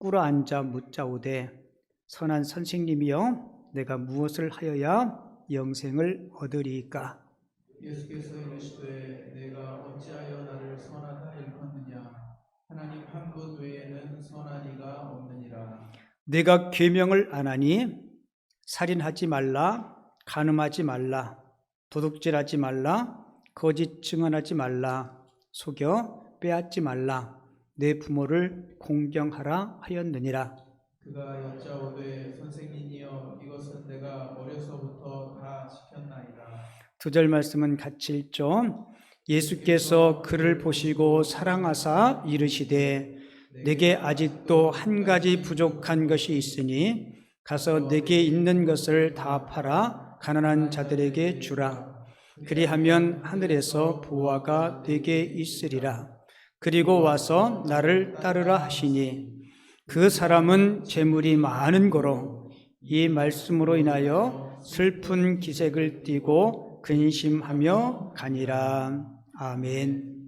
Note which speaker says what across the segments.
Speaker 1: 꿇어앉아 묻자오되 선한 선생님이여 내가 무엇을 하여야 영생을 얻으리이까?
Speaker 2: 예수께서 이르시되 내가 어찌하여 나를 선하다 일컫느냐 하나님 한 분 외에는 선한 이가 없느니라.
Speaker 1: 내가 계명을 안 하니 살인하지 말라, 간음하지 말라, 도둑질하지 말라, 거짓 증언하지 말라, 속여 빼앗지 말라, 내 부모를 공경하라 하였느니라.
Speaker 2: 그가 여짜오되 선생님이여 이것은 내가 어려서부터 다 지켰나이다.
Speaker 1: 두 절 말씀은 같이 읽죠. 예수께서 그를 보시고 사랑하사 이르시되 내게 아직도 한 가지 부족한 것이 있으니 가서 내게 있는 것을 다 팔아 가난한 자들에게 주라. 그리하면 하늘에서 보화가 내게 있으리라. 그리고 와서 나를 따르라 하시니 그 사람은 재물이 많은 고로 이 말씀으로 인하여 슬픈 기색을 띠고 근심하며 가니라. 아멘.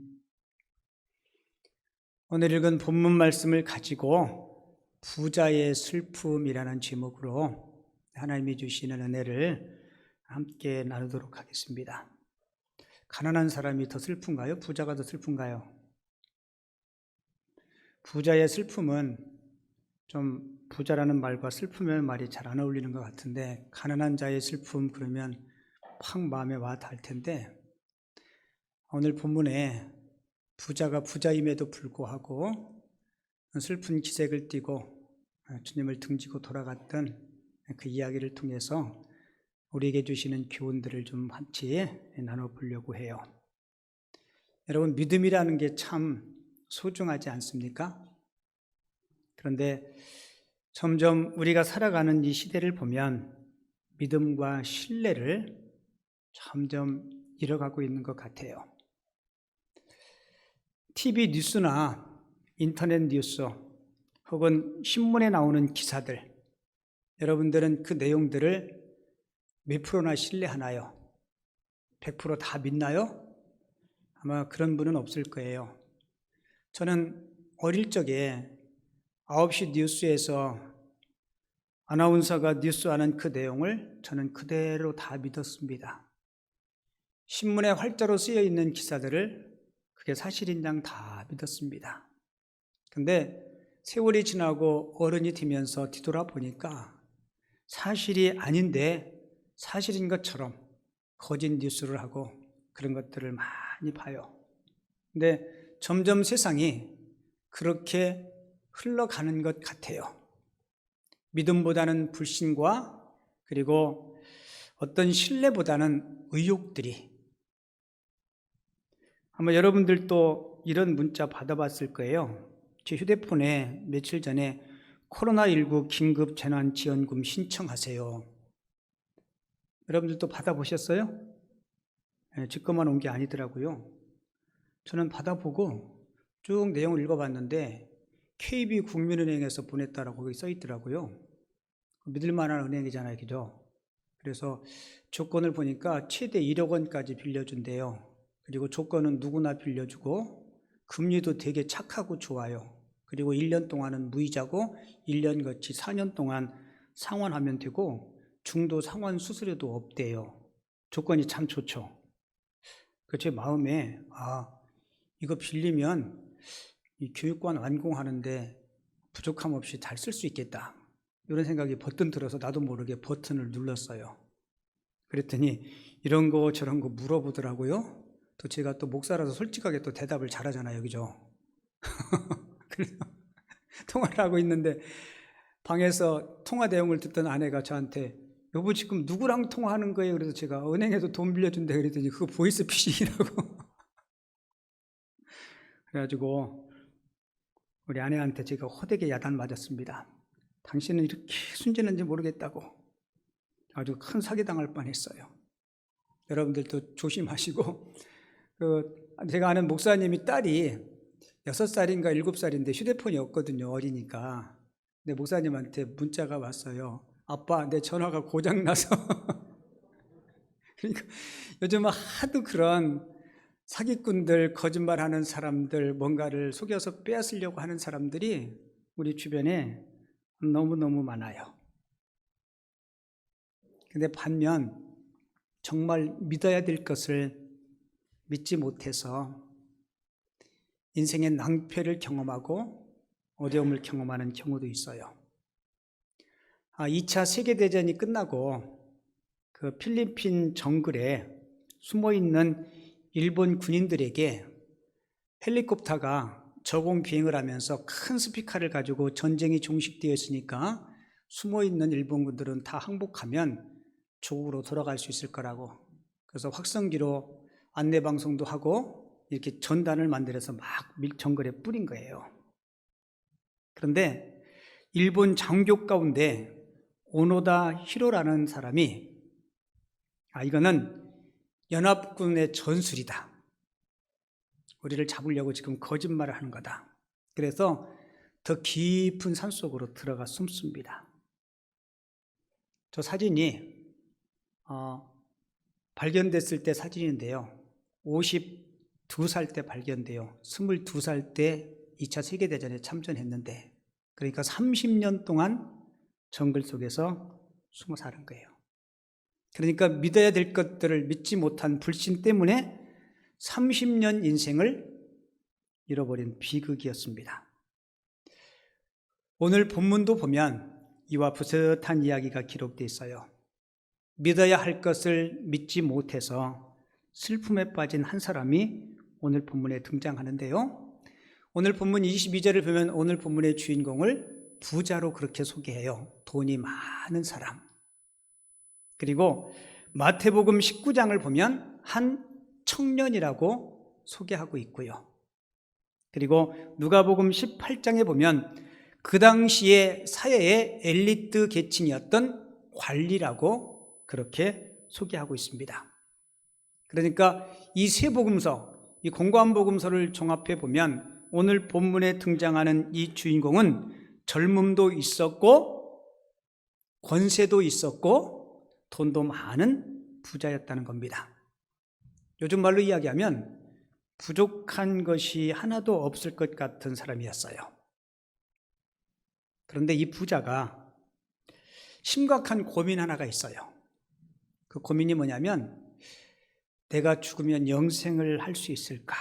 Speaker 1: 오늘 읽은 본문 말씀을 가지고 부자의 슬픔이라는 제목으로 하나님이 주시는 은혜를 함께 나누도록 하겠습니다. 가난한 사람이 더 슬픈가요? 부자가 더 슬픈가요? 부자의 슬픔은 좀 부자라는 말과 슬픔의 말이 잘 안 어울리는 것 같은데, 가난한 자의 슬픔 그러면 팍 마음에 와 닿을 텐데, 오늘 본문에 부자가 부자임에도 불구하고 슬픈 기색을 띠고 주님을 등지고 돌아갔던 그 이야기를 통해서 우리에게 주시는 교훈들을 좀 같이 나눠보려고 해요. 여러분, 믿음이라는 게 참 소중하지 않습니까? 그런데 점점 우리가 살아가는 이 시대를 보면 믿음과 신뢰를 점점 잃어가고 있는 것 같아요. TV 뉴스나 인터넷 뉴스 혹은 신문에 나오는 기사들, 여러분들은 그 내용들을 몇 프로나 신뢰하나요? 100%다 믿나요? 아마 그런 분은 없을 거예요. 저는 어릴 적에 9시 뉴스에서 아나운서가 뉴스하는 그 내용을 저는 그대로 다 믿었습니다. 신문에 활자로 쓰여 있는 기사들을 그게 사실인 양 다 믿었습니다. 근데 세월이 지나고 어른이 되면서 뒤돌아보니까 사실이 아닌데 사실인 것처럼 거짓 뉴스를 하고 그런 것들을 많이 봐요. 근데 점점 세상이 그렇게 흘러가는 것 같아요. 믿음보다는 불신과 그리고 어떤 신뢰보다는 의욕들이. 아마 여러분들도 이런 문자 받아봤을 거예요. 제 휴대폰에 며칠 전에 코로나19 긴급 재난지원금 신청하세요. 여러분들도 받아보셨어요? 직권만 온 게 아니더라고요. 저는 받아보고 쭉 내용을 읽어봤는데 KB국민은행에서 보냈다라고 거기 써 있더라고요. 믿을 만한 은행이잖아요, 그죠? 그래서 조건을 보니까 최대 1억 원까지 빌려준대요. 그리고 조건은 누구나 빌려주고 금리도 되게 착하고 좋아요. 그리고 1년 동안은 무이자고 1년 거치 4년 동안 상환하면 되고 중도 상환 수수료도 없대요. 조건이 참 좋죠. 제 마음에 이거 빌리면 이 교육관 완공하는데 부족함 없이 잘 쓸 수 있겠다, 이런 생각이 버튼 들어서 나도 모르게 버튼을 눌렀어요. 그랬더니 이런 거 저런 거 물어보더라고요. 또 제가 또 목사라서 솔직하게 또 대답을 잘하잖아요, 그죠? 그래서 통화를 하고 있는데 방에서 통화 내용을 듣던 아내가 저한테 여보 지금 누구랑 통화하는 거예요? 그래서 제가 은행에서 돈 빌려준다 그랬더니 그거 보이스피싱이라고 그래가지고 우리 아내한테 제가 호되게 야단 맞았습니다. 당신은 이렇게 순진한지 모르겠다고. 아주 큰 사기당할 뻔했어요. 여러분들도 조심하시고, 제가 아는 목사님이 딸이 6살인가 7살인데 휴대폰이 없거든요, 어리니까. 근데 목사님한테 문자가 왔어요. 아빠, 내 전화가 고장나서. 그러니까 요즘 하도 그런 사기꾼들, 거짓말하는 사람들, 뭔가를 속여서 빼앗으려고 하는 사람들이 우리 주변에 너무너무 많아요. 근데 반면 정말 믿어야 될 것을 믿지 못해서 인생의 낭패를 경험하고 어려움을 경험하는 경우도 있어요. 2차 세계대전이 끝나고 그 필리핀 정글에 숨어있는 일본 군인들에게 헬리콥터가 저공 비행을 하면서 큰 스피커를 가지고 전쟁이 종식되었으니까 숨어있는 일본군들은 다 항복하면 조국으로 돌아갈 수 있을 거라고, 그래서 확성기로 안내방송도 하고 이렇게 전단을 만들어서 막 정글에 뿌린 거예요. 그런데 일본 장교 가운데 오노다 히로라는 사람이 이거는 연합군의 전술이다, 우리를 잡으려고 지금 거짓말을 하는 거다. 그래서 더 깊은 산속으로 들어가 숨습니다. 저 사진이 발견됐을 때 사진인데요, 52살 때 발견돼요. 22살 때 2차 세계대전에 참전했는데, 그러니까 30년 동안 정글 속에서 숨어 사는 거예요. 그러니까 믿어야 될 것들을 믿지 못한 불신 때문에 30년 인생을 잃어버린 비극이었습니다. 오늘 본문도 보면 이와 비슷한 이야기가 기록되어 있어요. 믿어야 할 것을 믿지 못해서 슬픔에 빠진 한 사람이 오늘 본문에 등장하는데요, 오늘 본문 22절을 보면 오늘 본문의 주인공을 부자로 그렇게 소개해요. 돈이 많은 사람. 그리고 마태복음 19장을 보면 한 청년이라고 소개하고 있고요. 그리고 누가복음 18장에 보면 그 당시에 사회의 엘리트 계층이었던 관리라고 그렇게 소개하고 있습니다. 그러니까 이 세 복음서, 이 공관복음서를 종합해 보면 오늘 본문에 등장하는 이 주인공은 젊음도 있었고 권세도 있었고 돈도 많은 부자였다는 겁니다. 요즘 말로 이야기하면 부족한 것이 하나도 없을 것 같은 사람이었어요. 그런데 이 부자가 심각한 고민 하나가 있어요. 그 고민이 뭐냐면, 내가 죽으면 영생을 할 수 있을까?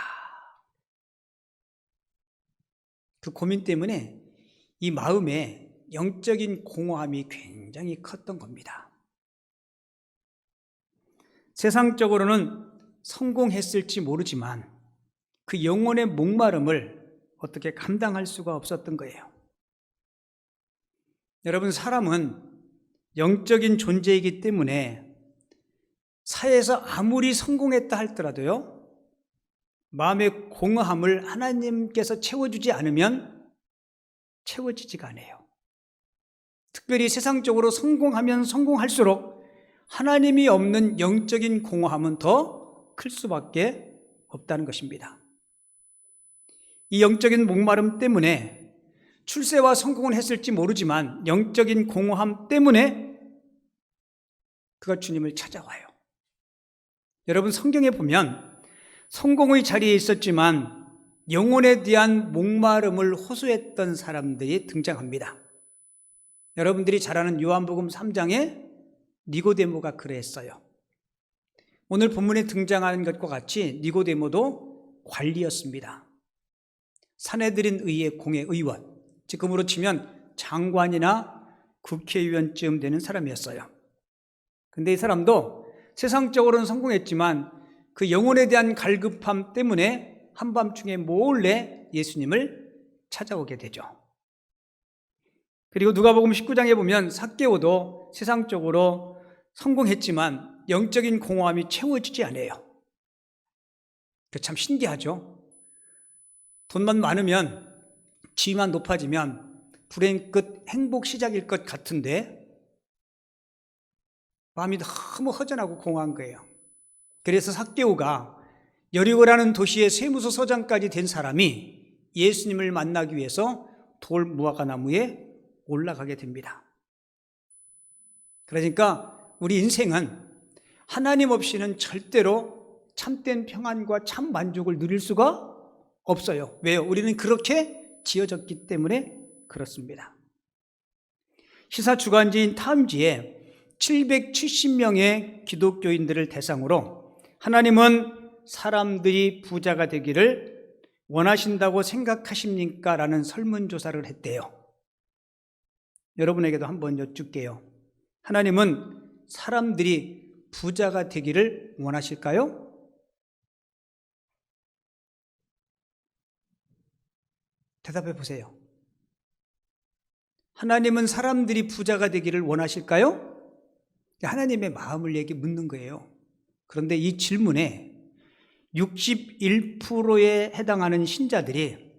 Speaker 1: 그 고민 때문에 이 마음에 영적인 공허함이 굉장히 컸던 겁니다. 세상적으로는 성공했을지 모르지만 그 영혼의 목마름을 어떻게 감당할 수가 없었던 거예요. 여러분, 사람은 영적인 존재이기 때문에 사회에서 아무리 성공했다 할지라도요, 마음의 공허함을 하나님께서 채워주지 않으면 채워지지가 않아요. 특별히 세상적으로 성공하면 성공할수록 하나님이 없는 영적인 공허함은 더 클 수밖에 없다는 것입니다. 이 영적인 목마름 때문에 출세와 성공은 했을지 모르지만 영적인 공허함 때문에 그가 주님을 찾아와요. 여러분, 성경에 보면 성공의 자리에 있었지만 영혼에 대한 목마름을 호소했던 사람들이 등장합니다. 여러분들이 잘 아는 요한복음 3장에 니고데모가 그랬어요. 오늘 본문에 등장하는 것과 같이 니고데모도 관리였습니다. 사내들인 의의 공회 의원, 지금으로 치면 장관이나 국회의원쯤 되는 사람이었어요. 근데 이 사람도 세상적으로는 성공했지만 그 영혼에 대한 갈급함 때문에 한밤중에 몰래 예수님을 찾아오게 되죠. 그리고 누가복음 19장에 보면 삭개오도 세상적으로 성공했지만 영적인 공허함이 채워지지 않아요. 참 신기하죠. 돈만 많으면, 지위만 높아지면 불행 끝 행복 시작일 것 같은데 마음이 너무 허전하고 공허한 거예요. 그래서 삭개오가 여리고라는 도시의 세무서 서장까지 된 사람이 예수님을 만나기 위해서 돌 무화과나무에 올라가게 됩니다. 그러니까 우리 인생은 하나님 없이는 절대로 참된 평안과 참 만족을 누릴 수가 없어요. 왜요? 우리는 그렇게 지어졌기 때문에 그렇습니다. 시사 주간지인 타임지에 770명의 기독교인들을 대상으로 하나님은 사람들이 부자가 되기를 원하신다고 생각하십니까? 라는 설문조사를 했대요. 여러분에게도 한번 여쭙게요. 하나님은 사람들이 부자가 되기를 원하실까요? 대답해 보세요. 하나님은 사람들이 부자가 되기를 원하실까요? 하나님의 마음을 묻는 거예요. 그런데 이 질문에 61%에 해당하는 신자들이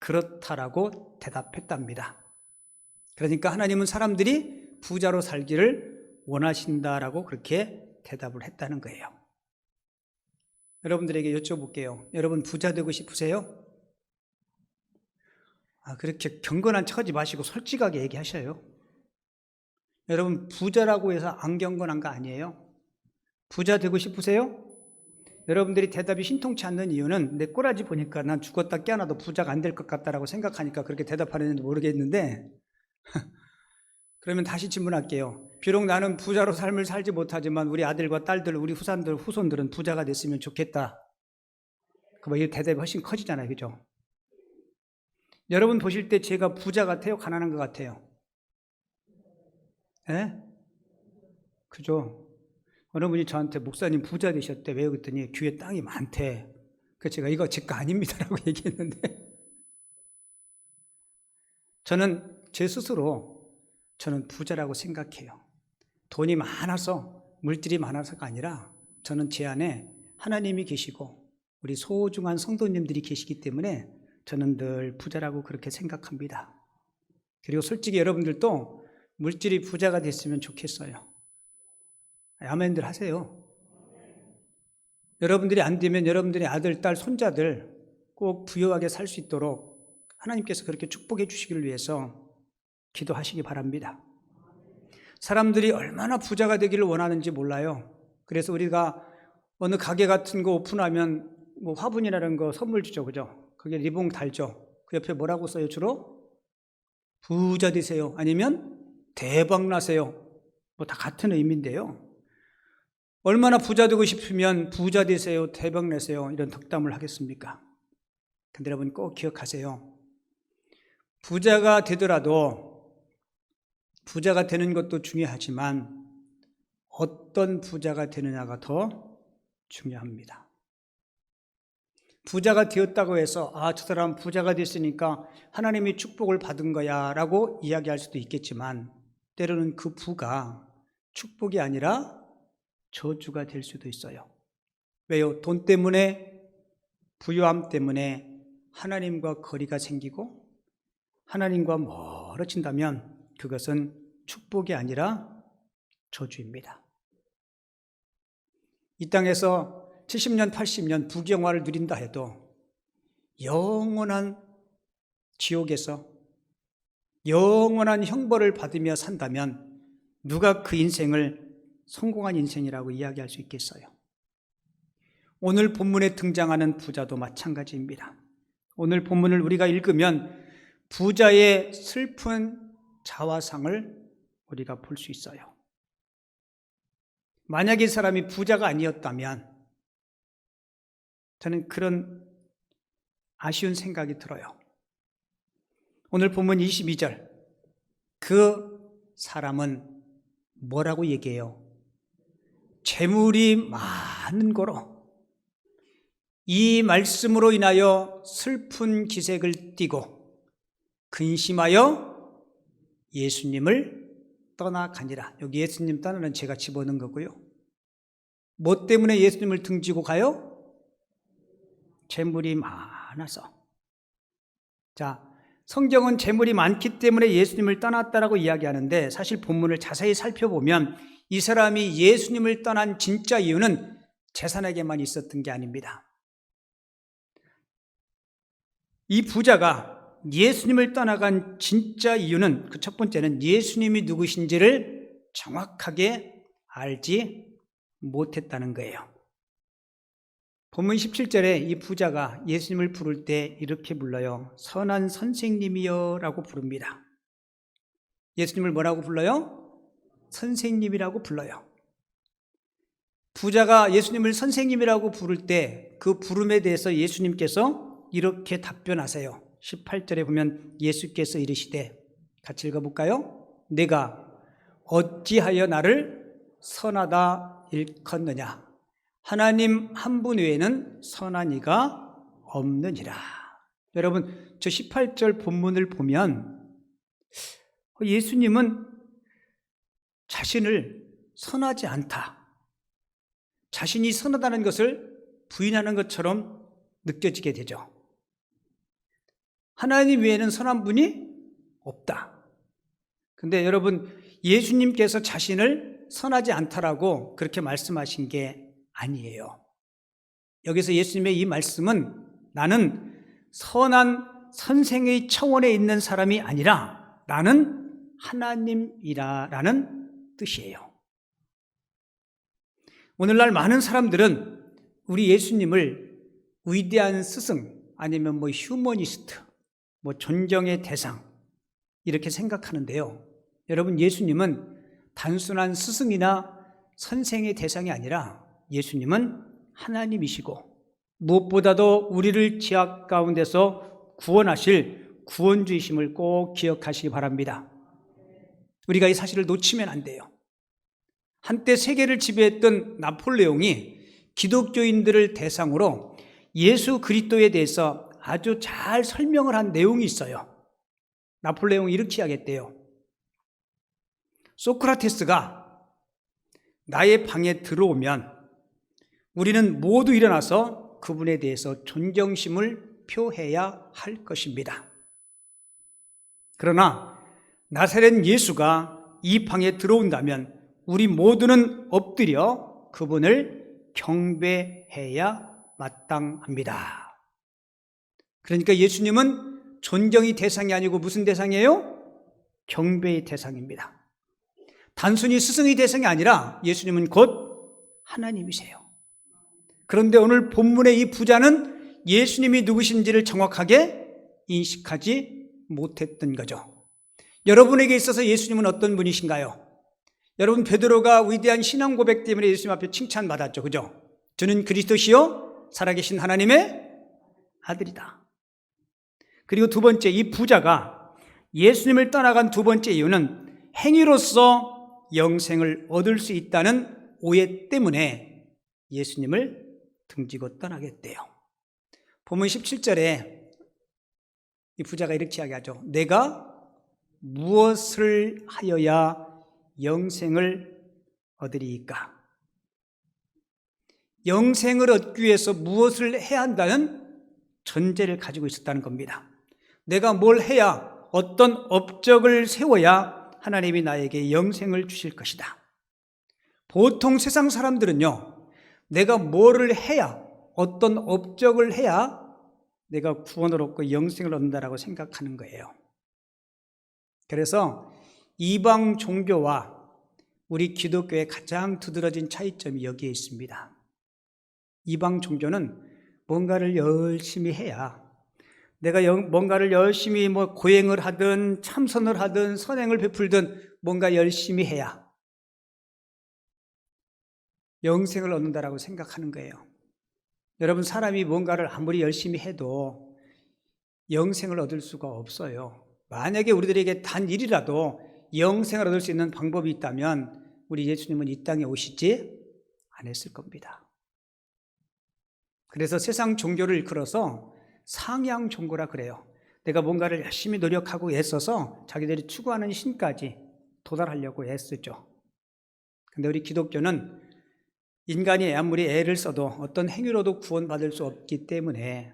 Speaker 1: 그렇다라고 대답했답니다. 그러니까 하나님은 사람들이 부자로 살기를 원하신다라고 그렇게 대답을 했다는 거예요. 여러분들에게 여쭤볼게요. 여러분 부자 되고 싶으세요? 그렇게 경건한 척하지 마시고 솔직하게 얘기하셔요. 여러분 부자라고 해서 안 경건한 거 아니에요? 부자 되고 싶으세요? 여러분들이 대답이 신통치 않는 이유는 내 꼬라지 보니까 난 죽었다 깨어나도 부자가 안 될 것 같다라고 생각하니까 그렇게 대답하는지 모르겠는데 그러면 다시 질문할게요. 비록 나는 부자로 삶을 살지 못하지만 우리 아들과 딸들, 우리 후손들은 부자가 됐으면 좋겠다. 이 대답이 훨씬 커지잖아요. 그죠? 여러분 보실 때 제가 부자 같아요? 가난한 것 같아요? 예? 그죠? 어느 분이 저한테 목사님 부자 되셨대. 왜? 그랬더니 교회 땅이 많대. 그래서 제가 이거 제 거 아닙니다라고 얘기했는데 저는 제 스스로 저는 부자라고 생각해요. 돈이 많아서 물질이 많아서가 아니라 저는 제 안에 하나님이 계시고 우리 소중한 성도님들이 계시기 때문에 저는 늘 부자라고 그렇게 생각합니다. 그리고 솔직히 여러분들도 물질이 부자가 됐으면 좋겠어요. 아멘들 하세요. 여러분들이 안 되면 여러분들의 아들, 딸, 손자들 꼭 부유하게 살 수 있도록 하나님께서 그렇게 축복해 주시기를 위해서 기도하시기 바랍니다. 사람들이 얼마나 부자가 되기를 원하는지 몰라요. 그래서 우리가 어느 가게 같은 거 오픈하면 화분이라는 거 선물 주죠. 그죠? 그게 리본 달죠. 그 옆에 뭐라고 써요? 주로? 부자 되세요. 아니면 대박 나세요. 다 같은 의미인데요. 얼마나 부자 되고 싶으면 부자 되세요, 대박 내세요 이런 덕담을 하겠습니까? 근데 여러분 꼭 기억하세요. 부자가 되더라도 부자가 되는 것도 중요하지만 어떤 부자가 되느냐가 더 중요합니다. 부자가 되었다고 해서 저 사람 부자가 됐으니까 하나님이 축복을 받은 거야 라고 이야기할 수도 있겠지만 때로는 그 부가 축복이 아니라 저주가 될 수도 있어요. 왜요? 돈 때문에, 부유함 때문에 하나님과 거리가 생기고 하나님과 멀어진다면 그것은 축복이 아니라 저주입니다. 이 땅에서 70년, 80년 부경화를 누린다 해도 영원한 지옥에서 영원한 형벌을 받으며 산다면 누가 그 인생을 성공한 인생이라고 이야기할 수 있겠어요? 오늘 본문에 등장하는 부자도 마찬가지입니다. 오늘 본문을 우리가 읽으면 부자의 슬픈 자화상을 우리가 볼 수 있어요. 만약에 이 사람이 부자가 아니었다면 저는 그런 아쉬운 생각이 들어요. 오늘 본문 22절 그 사람은 뭐라고 얘기해요? 재물이 많은 거로 이 말씀으로 인하여 슬픈 기색을 띠고 근심하여 예수님을 떠나가니라. 여기 예수님 떠나는 제가 집어넣은 거고요. 뭐 때문에 예수님을 등지고 가요? 재물이 많아서. 자, 성경은 재물이 많기 때문에 예수님을 떠났다라고 이야기하는데 사실 본문을 자세히 살펴보면 이 사람이 예수님을 떠난 진짜 이유는 재산에게만 있었던 게 아닙니다. 이 부자가 예수님을 떠나간 진짜 이유는 그 첫 번째는 예수님이 누구신지를 정확하게 알지 못했다는 거예요. 본문 17절에 이 부자가 예수님을 부를 때 이렇게 불러요. 선한 선생님이여 라고 부릅니다. 예수님을 뭐라고 불러요? 선생님이라고 불러요. 부자가 예수님을 선생님이라고 부를 때 그 부름에 대해서 예수님께서 이렇게 답변하세요. 18절에 보면 예수께서 이르시되, 같이 읽어볼까요? 내가 어찌하여 나를 선하다 일컫느냐? 하나님 한 분 외에는 선한 이가 없느니라. 여러분, 저 18절 본문을 보면 예수님은 자신을 선하지 않다, 자신이 선하다는 것을 부인하는 것처럼 느껴지게 되죠. 하나님 외에는 선한 분이 없다. 근데 여러분, 예수님께서 자신을 선하지 않다라고 그렇게 말씀하신 게 아니에요. 여기서 예수님의 이 말씀은 나는 선한 선생의 차원에 있는 사람이 아니라 나는 하나님이라는 뜻이에요. 오늘날 많은 사람들은 우리 예수님을 위대한 스승, 아니면 휴머니스트, 존경의 대상 이렇게 생각하는데요. 여러분, 예수님은 단순한 스승이나 선생의 대상이 아니라 예수님은 하나님이시고 무엇보다도 우리를 죄악 가운데서 구원하실 구원주이심을 꼭 기억하시기 바랍니다. 우리가 이 사실을 놓치면 안 돼요. 한때 세계를 지배했던 나폴레옹이 기독교인들을 대상으로 예수 그리스도에 대해서 아주 잘 설명을 한 내용이 있어요. 나폴레옹이 이렇게 이야기했대요. 소크라테스가 나의 방에 들어오면 우리는 모두 일어나서 그분에 대해서 존경심을 표해야 할 것입니다. 그러나 나사렛 예수가 이 방에 들어온다면 우리 모두는 엎드려 그분을 경배해야 마땅합니다. 그러니까 예수님은 존경의 대상이 아니고 무슨 대상이에요? 경배의 대상입니다. 단순히 스승의 대상이 아니라 예수님은 곧 하나님이세요. 그런데 오늘 본문의 이 부자는 예수님이 누구신지를 정확하게 인식하지 못했던 거죠. 여러분에게 있어서 예수님은 어떤 분이신가요? 여러분, 베드로가 위대한 신앙 고백 때문에 예수님 앞에 칭찬받았죠. 그죠? 저는 그리스도시요 살아계신 하나님의 아들이다. 그리고 두 번째, 이 부자가 예수님을 떠나간 두 번째 이유는 행위로서 영생을 얻을 수 있다는 오해 때문에 예수님을 등지고 떠나겠대요. 본문 17절에 이 부자가 이렇게 이야기하죠. 내가 무엇을 하여야 영생을 얻으리이까? 영생을 얻기 위해서 무엇을 해야 한다는 전제를 가지고 있었다는 겁니다. 내가 뭘 해야, 어떤 업적을 세워야 하나님이 나에게 영생을 주실 것이다. 보통 세상 사람들은요, 내가 뭐를 해야, 어떤 업적을 해야 내가 구원을 얻고 영생을 얻는다라고 생각하는 거예요. 그래서 이방 종교와 우리 기독교의 가장 두드러진 차이점이 여기에 있습니다. 이방 종교는 뭔가를 열심히 해야, 내가 뭔가를 열심히 고행을 하든 참선을 하든 선행을 베풀든 뭔가 열심히 해야 영생을 얻는다라고 생각하는 거예요. 여러분, 사람이 뭔가를 아무리 열심히 해도 영생을 얻을 수가 없어요. 만약에 우리들에게 단 일이라도 영생을 얻을 수 있는 방법이 있다면 우리 예수님은 이 땅에 오시지 않았을 겁니다. 그래서 세상 종교를 일컬어서 상향 종교라 그래요. 내가 뭔가를 열심히 노력하고 애써서 자기들이 추구하는 신까지 도달하려고 애쓰죠. 그런데 우리 기독교는 인간이 아무리 애를 써도 어떤 행위로도 구원받을 수 없기 때문에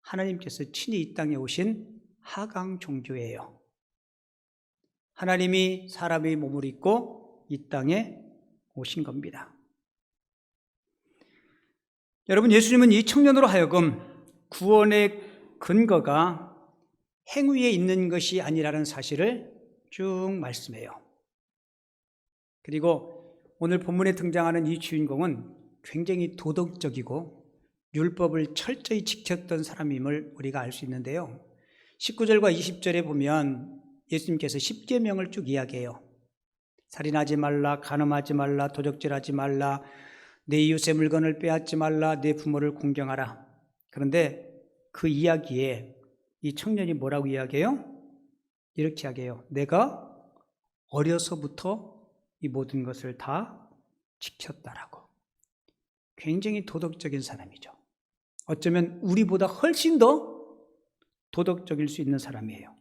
Speaker 1: 하나님께서 친히 이 땅에 오신 하강 종교예요. 하나님이 사람의 몸을 입고 이 땅에 오신 겁니다. 여러분, 예수님은 이 청년으로 하여금 구원의 근거가 행위에 있는 것이 아니라는 사실을 쭉 말씀해요. 그리고 오늘 본문에 등장하는 이 주인공은 굉장히 도덕적이고 율법을 철저히 지켰던 사람임을 우리가 알 수 있는데요. 19절과 20절에 보면 예수님께서 10계명을 쭉 이야기해요. 살인하지 말라, 간음하지 말라, 도적질하지 말라, 내 이웃의 물건을 빼앗지 말라, 내 부모를 공경하라. 그런데 그 이야기에 이 청년이 뭐라고 이야기해요? 이렇게 이야기해요. 내가 어려서부터 이 모든 것을 다 지켰다라고. 굉장히 도덕적인 사람이죠. 어쩌면 우리보다 훨씬 더 도덕적일 수 있는 사람이에요.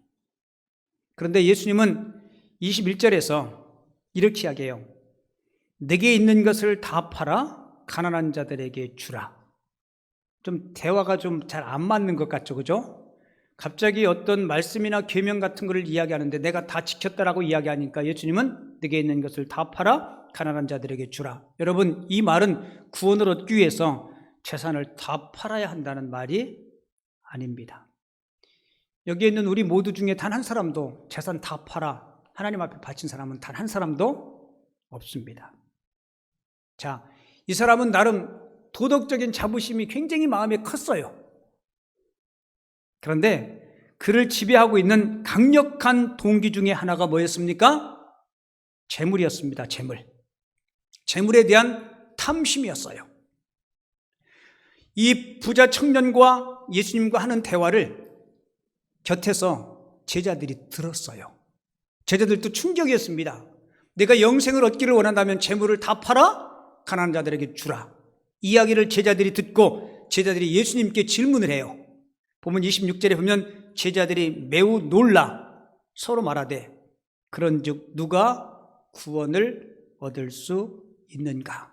Speaker 1: 그런데 예수님은 21절에서 이렇게 이야기해요. 내게 있는 것을 다 팔아 가난한 자들에게 주라. 좀 대화가 좀 잘 안 맞는 것 같죠, 그죠? 갑자기 어떤 말씀이나 계명 같은 것을 이야기하는데 내가 다 지켰다라고 이야기하니까 예수님은 내게 있는 것을 다 팔아 가난한 자들에게 주라. 여러분, 이 말은 구원을 얻기 위해서 재산을 다 팔아야 한다는 말이 아닙니다. 여기에 있는 우리 모두 중에 단 한 사람도 재산 다 팔아 하나님 앞에 바친 사람은 단 한 사람도 없습니다. 자, 이 사람은 나름 도덕적인 자부심이 굉장히 마음에 컸어요. 그런데 그를 지배하고 있는 강력한 동기 중에 하나가 뭐였습니까? 재물이었습니다. 재물에 대한 탐심이었어요. 이 부자 청년과 예수님과 하는 대화를 곁에서 제자들이 들었어요. 제자들도 충격이었습니다. 내가 영생을 얻기를 원한다면 재물을 다 팔아 가난한 자들에게 주라. 이야기를 제자들이 듣고 제자들이 예수님께 질문을 해요. 보면 26절에 보면 제자들이 매우 놀라 서로 말하되 그런즉 누가 구원을 얻을 수 있는가?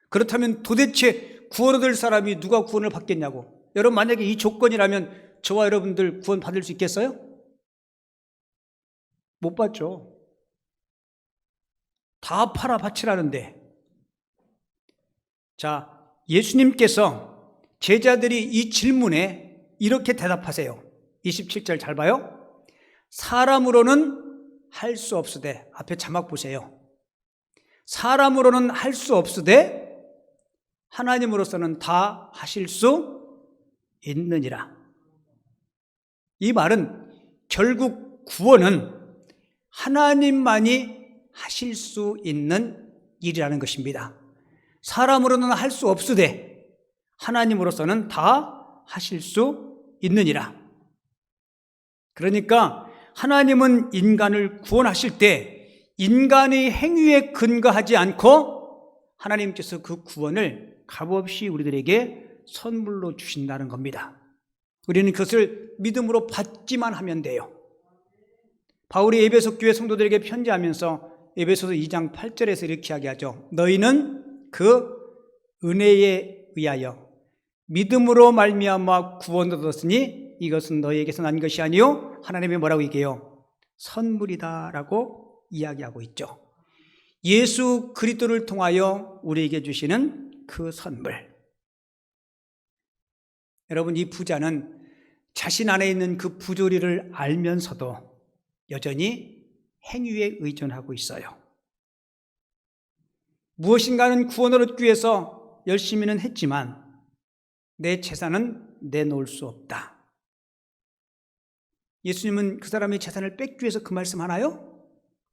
Speaker 1: 그렇다면 도대체 구원 얻을 사람이 누가 구원을 받겠냐고. 여러분, 만약에 이 조건이라면 저와 여러분들 구원 받을 수 있겠어요? 못 받죠. 다 팔아 바치라는데. 자, 예수님께서 제자들이 이 질문에 이렇게 대답하세요. 27절 잘 봐요. 사람으로는 할 수 없으되, 앞에 자막 보세요. 사람으로는 할 수 없으되 하나님으로서는 다 하실 수 있느니라. 이 말은 결국 구원은 하나님만이 하실 수 있는 일이라는 것입니다. 사람으로는 할 수 없으되 하나님으로서는 다 하실 수 있느니라. 그러니까 하나님은 인간을 구원하실 때 인간의 행위에 근거하지 않고 하나님께서 그 구원을 값없이 우리들에게 선물로 주신다는 겁니다. 우리는 그것을 믿음으로 받기만 하면 돼요. 바울이 에베소 교회 성도들에게 편지하면서 에베소서 2장 8절에서 이렇게 이야기하죠. 너희는 그 은혜에 의하여 믿음으로 말미암아 구원을 얻었으니 이것은 너희에게서 난 것이 아니요 하나님이 뭐라고 얘기해요? 선물이다라고 이야기하고 있죠. 예수 그리스도를 통하여 우리에게 주시는 그 선물. 여러분, 이 부자는 자신 안에 있는 그 부조리를 알면서도 여전히 행위에 의존하고 있어요. 무엇인가는 구원을 얻기 위해서 열심히는 했지만 내 재산은 내놓을 수 없다. 예수님은 그 사람의 재산을 뺏기 위해서 그 말씀하나요?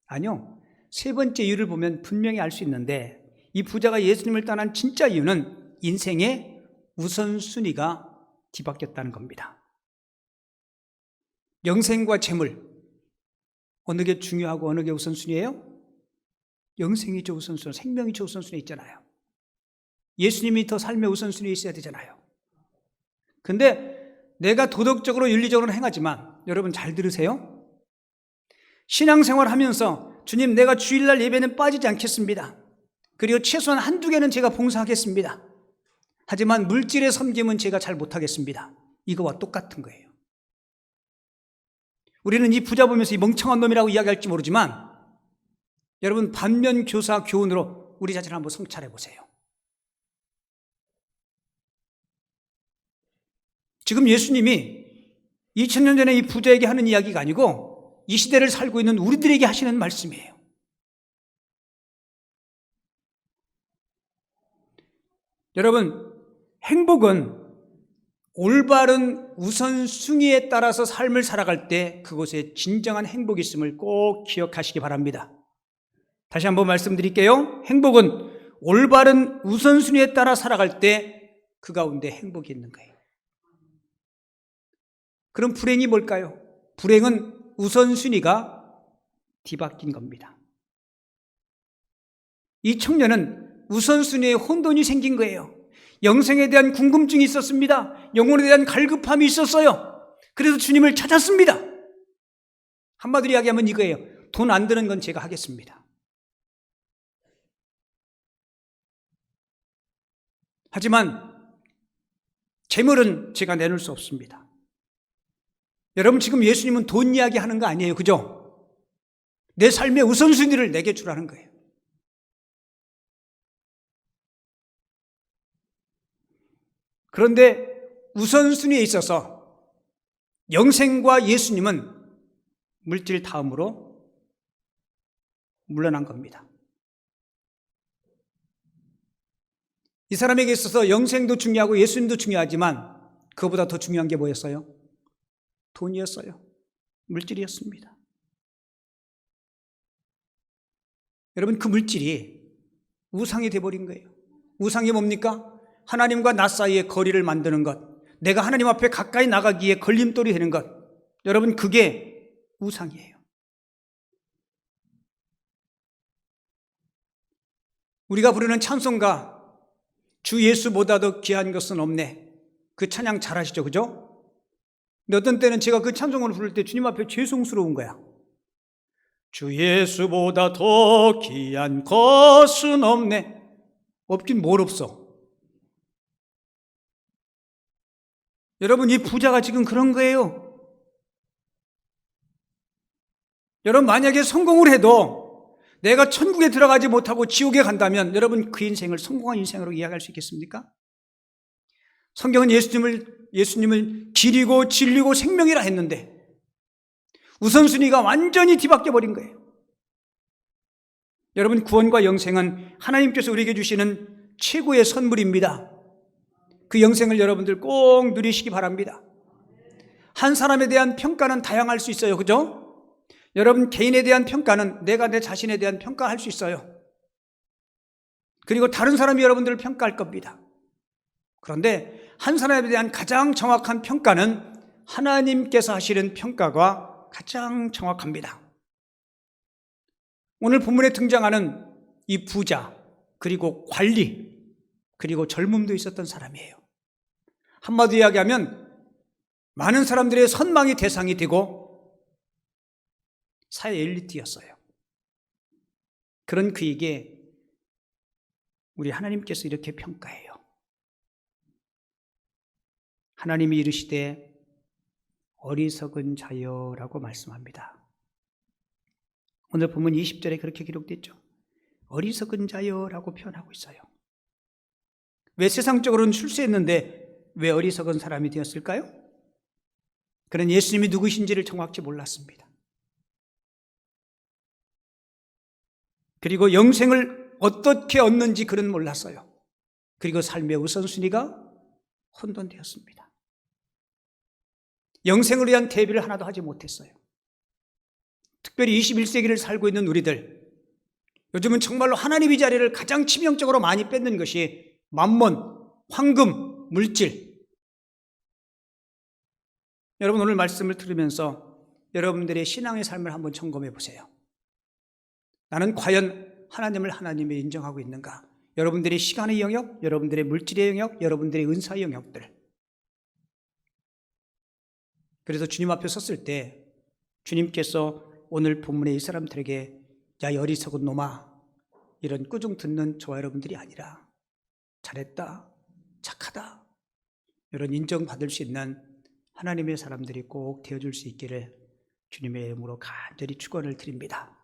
Speaker 1: 아니요. 세 번째 이유를 보면 분명히 알 수 있는데 이 부자가 예수님을 떠난 진짜 이유는 인생의 우선순위가 뒤바뀌었다는 겁니다. 영생과 재물, 어느 게 중요하고 어느 게 우선순위예요? 영생이죠. 우선순위, 생명이죠. 우선순위 있잖아요. 예수님이 더 삶의 우선순위에 있어야 되잖아요. 근데 내가 도덕적으로 윤리적으로 행하지만 여러분 잘 들으세요. 신앙생활 하면서 주님, 내가 주일날 예배는 빠지지 않겠습니다. 그리고 최소한 한두 개는 제가 봉사하겠습니다. 하지만 물질의 섬김은 제가 잘 못하겠습니다. 이거와 똑같은 거예요. 우리는 이 부자 보면서 이 멍청한 놈이라고 이야기할지 모르지만 여러분, 반면 교사 교훈으로 우리 자신을 한번 성찰해 보세요. 지금 예수님이 2000년 전에 이 부자에게 하는 이야기가 아니고 이 시대를 살고 있는 우리들에게 하시는 말씀이에요. 여러분, 행복은 올바른 우선순위에 따라서 삶을 살아갈 때 그곳에 진정한 행복이 있음을 꼭 기억하시기 바랍니다. 다시 한번 말씀드릴게요. 행복은 올바른 우선순위에 따라 살아갈 때 그 가운데 행복이 있는 거예요. 그럼 불행이 뭘까요? 불행은 우선순위가 뒤바뀐 겁니다. 이 청년은 우선순위에 혼돈이 생긴 거예요. 영생에 대한 궁금증이 있었습니다. 영혼에 대한 갈급함이 있었어요. 그래서 주님을 찾았습니다. 한마디로 이야기하면 이거예요. 돈 안 드는 건 제가 하겠습니다. 하지만 재물은 제가 내놓을 수 없습니다. 여러분, 지금 예수님은 돈 이야기 하는 거 아니에요. 그죠? 내 삶의 우선순위를 내게 주라는 거예요. 그런데 우선순위에 있어서 영생과 예수님은 물질 다음으로 물러난 겁니다. 이 사람에게 있어서 영생도 중요하고 예수님도 중요하지만 그보다 더 중요한 게 뭐였어요? 돈이었어요. 물질이었습니다. 여러분, 그 물질이 우상이 돼버린 거예요. 우상이 뭡니까? 하나님과 나 사이에 거리를 만드는 것, 내가 하나님 앞에 가까이 나가기에 걸림돌이 되는 것, 여러분, 그게 우상이에요. 우리가 부르는 찬송가, 주 예수보다 더 귀한 것은 없네, 그 찬양 잘 아시죠? 그죠? 근데 어떤 때는 제가 그 찬송을 부를 때 주님 앞에 죄송스러운 거야. 주 예수보다 더 귀한 것은 없네. 없긴 뭘 없어. 여러분, 이 부자가 지금 그런 거예요. 여러분, 만약에 성공을 해도 내가 천국에 들어가지 못하고 지옥에 간다면 여러분, 그 인생을 성공한 인생으로 이야기할 수 있겠습니까? 성경은 예수님을 길이고 진리고 생명이라 했는데 우선순위가 완전히 뒤바뀌어 버린 거예요. 여러분, 구원과 영생은 하나님께서 우리에게 주시는 최고의 선물입니다. 그 영생을 여러분들 꼭 누리시기 바랍니다. 한 사람에 대한 평가는 다양할 수 있어요. 그죠? 여러분, 개인에 대한 평가는 내가 내 자신에 대한 평가할 수 있어요. 그리고 다른 사람이 여러분들을 평가할 겁니다. 그런데 한 사람에 대한 가장 정확한 평가는 하나님께서 하시는 평가가 가장 정확합니다. 오늘 본문에 등장하는 이 부자, 그리고 관리, 그리고 젊음도 있었던 사람이에요. 한마디로 이야기하면 많은 사람들의 선망의 대상이 되고 사회 엘리트였어요. 그런 그에게 우리 하나님께서 이렇게 평가해요. 하나님이 이르시되 어리석은 자여라고 말씀합니다. 오늘 본문 20절에 그렇게 기록됐죠. 어리석은 자여라고 표현하고 있어요. 왜 세상적으로는 출세했는데 왜 어리석은 사람이 되었을까요? 그는 예수님이 누구신지를 정확히 몰랐습니다. 그리고 영생을 어떻게 얻는지 그는 몰랐어요. 그리고 삶의 우선순위가 혼돈되었습니다. 영생을 위한 대비를 하나도 하지 못했어요. 특별히 21세기를 살고 있는 우리들, 요즘은 정말로 하나님의 자리를 가장 치명적으로 많이 뺏는 것이 만몬, 황금, 물질. 여러분, 오늘 말씀을 들으면서 여러분들의 신앙의 삶을 한번 점검해 보세요. 나는 과연 하나님을 하나님이 인정하고 있는가? 여러분들의 시간의 영역, 여러분들의 물질의 영역, 여러분들의 은사의 영역들. 그래서 주님 앞에 섰을 때 주님께서 오늘 본문의 이 사람들에게 야, 어리석은 놈아, 이런 꾸중 듣는 저와 여러분들이 아니라 잘했다, 착하다, 이런 인정받을 수 있는 하나님의 사람들이 꼭 되어줄 수 있기를 주님의 이름으로 간절히 축원을 드립니다.